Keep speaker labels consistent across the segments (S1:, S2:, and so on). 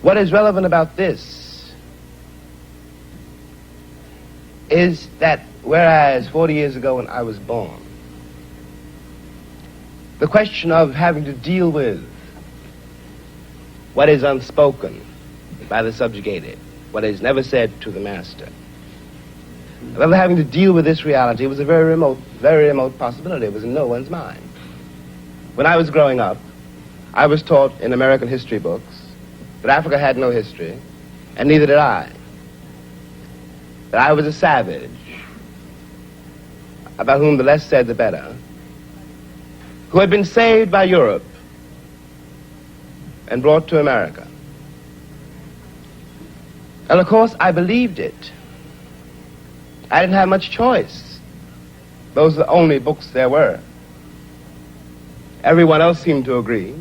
S1: What is relevant about this is that whereas 40 years ago when I was born, the question of having to deal with what is unspoken by the subjugated, what is never said to the master, of having to deal with this reality was a very remote possibility. It was in no one's mind. When I was growing up, I was taught in American history books that Africa had no history, and neither did I. That I was a savage, about whom the less said the better, who had been saved by Europe and brought to America. And of course, I believed it. I didn't have much choice. Those are the only books there were. Everyone else seemed to agree.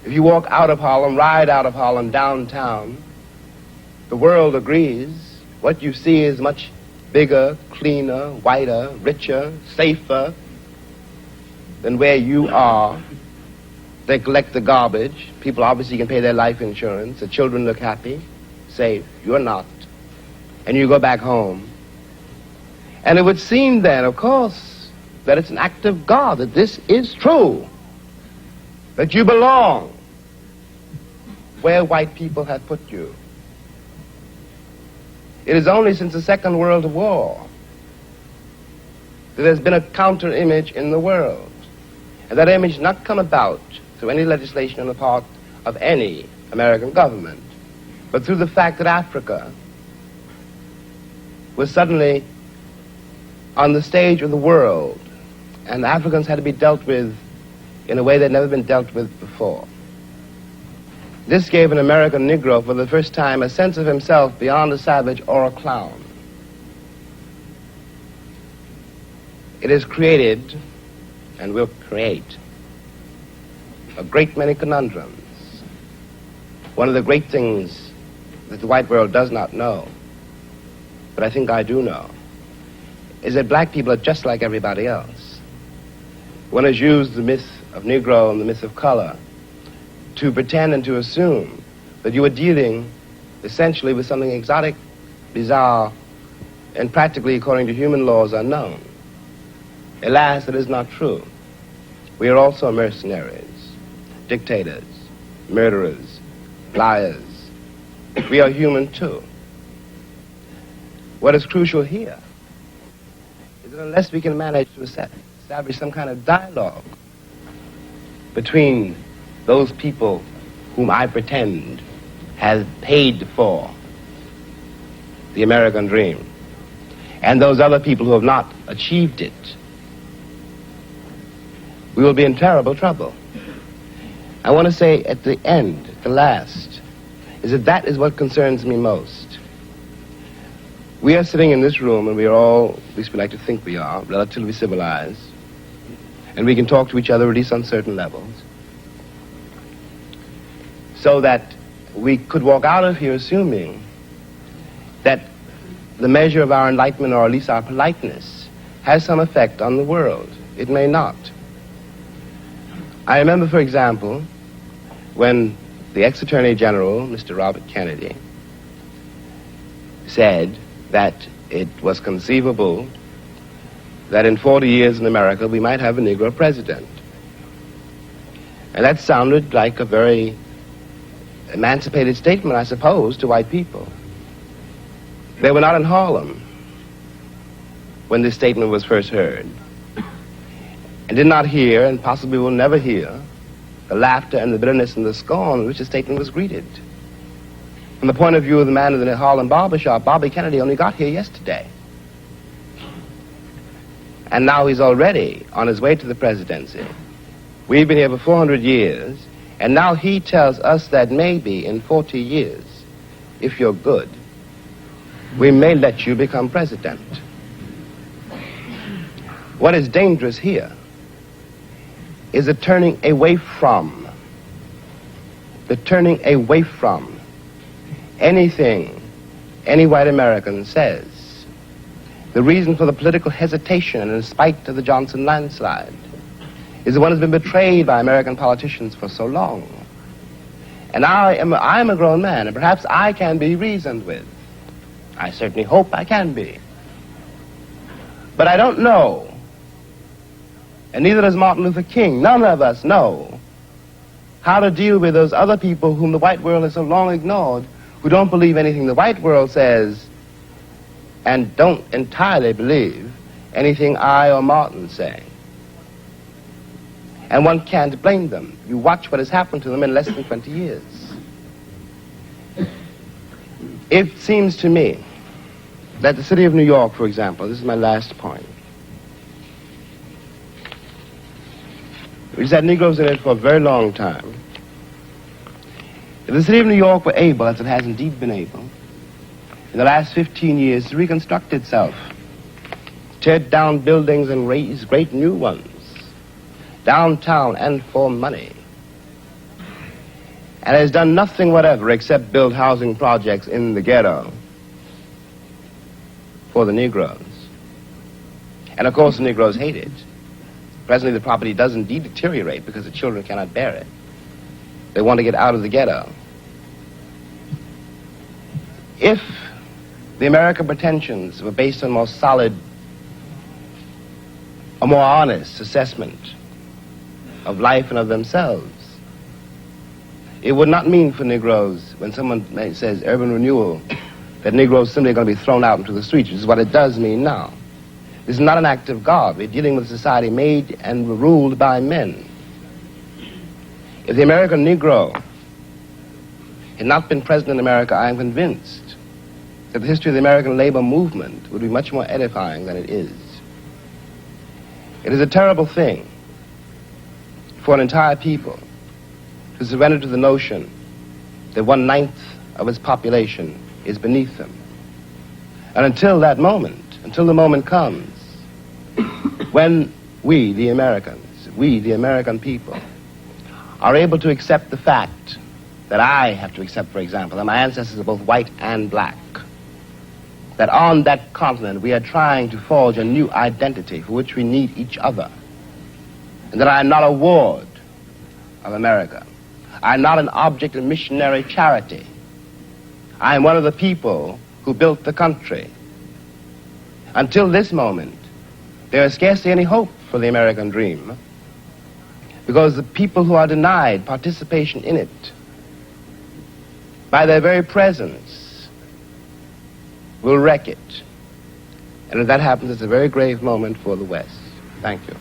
S1: If you walk out of Harlem, ride out of Harlem downtown, the world agrees. What you see is much bigger, cleaner, whiter, richer, safer than where you are. They collect the garbage. People obviously can pay their life insurance. The children look happy, safe. You're not. And you go back home. And it would seem then, of course, that it's an act of God, that this is true, that you belong where white people have put you. It is only since the Second World War that there's been a counter-image in the world. And that image not come about through any legislation on the part of any American government, but through the fact that Africa was suddenly on the stage of the world, and Africans had to be dealt with in a way that had never been dealt with before. This gave an American Negro for the first time a sense of himself beyond a savage or a clown. It has created, and will create, a great many conundrums. One of the great things that the white world does not know, but I think I do know, is that black people are just like everybody else. One has used the myth of Negro and the myth of color to pretend and to assume that you are dealing essentially with something exotic, bizarre, and practically, according to human laws, unknown. Alas, it is not true. We are also mercenaries, dictators, murderers, liars. We are human too. What is crucial here is that unless we can manage to establish some kind of dialogue between those people whom I pretend have paid for the American dream and those other people who have not achieved it, we will be in terrible trouble. I want to say at the end, at the last, is that is what concerns me most. We are sitting in this room, and we are all, at least we like to think we are, relatively civilized, and we can talk to each other at least on certain levels, so that we could walk out of here assuming that the measure of our enlightenment, or at least our politeness, has some effect on the world. It may not. I remember, for example, when the ex-Attorney General, Mr. Robert Kennedy, said that it was conceivable that in 40 years in America we might have a Negro president. And that sounded like a very emancipated statement, I suppose, to white people. They were not in Harlem when this statement was first heard, and did not hear, and possibly will never hear, the laughter and the bitterness and the scorn with which the statement was greeted. From the point of view of the man in the Harlem barbershop, Bobby Kennedy only got here yesterday. And now he's already on his way to the presidency. We've been here for 400 years, and now he tells us that maybe in 40 years, if you're good, we may let you become president. What is dangerous here is the turning away from anything any white American says. The reason for the political hesitation in spite of the Johnson landslide is the one that's been betrayed by American politicians for so long. And I am a grown man, and perhaps I can be reasoned with. I certainly hope I can be. But I don't know, and neither does Martin Luther King, none of us know how to deal with those other people whom the white world has so long ignored, who don't believe anything the white world says and don't entirely believe anything I or Martin say. And one can't blame them. You watch what has happened to them in less than 20 years. It seems to me that the city of New York, for example, this is my last point, which had Negroes in it for a very long time. If the city of New York were able, as it has indeed been able, in the last 15 years to reconstruct itself, tear down buildings and raise great new ones, downtown and for money, and has done nothing whatever except build housing projects in the ghetto for the Negroes. And of course the Negroes hate it. Presently the property does indeed deteriorate because the children cannot bear it. They want to get out of the ghetto. If the American pretensions were based on more solid, a more honest assessment of life and of themselves, it would not mean for Negroes, when someone says urban renewal, that Negroes simply are going to be thrown out into the streets, which is what it does mean now. This is not an act of God. We're dealing with a society made and ruled by men. If the American Negro had not been present in America, I am convinced that the history of the American labor movement would be much more edifying than it is. It is a terrible thing for an entire people to surrender to the notion that 1/9 of its population is beneath them. And until that moment, until the moment comes when we, the Americans, we, the American people, are able to accept the fact that I have to accept, for example, that my ancestors are both white and black, that on that continent we are trying to forge a new identity for which we need each other, and that I am not a ward of America. I am not an object of missionary charity. I am one of the people who built the country. Until this moment, there is scarcely any hope for the American dream, because the people who are denied participation in it, by their very presence, will wreck it. And if that happens, it's a very grave moment for the West. Thank you.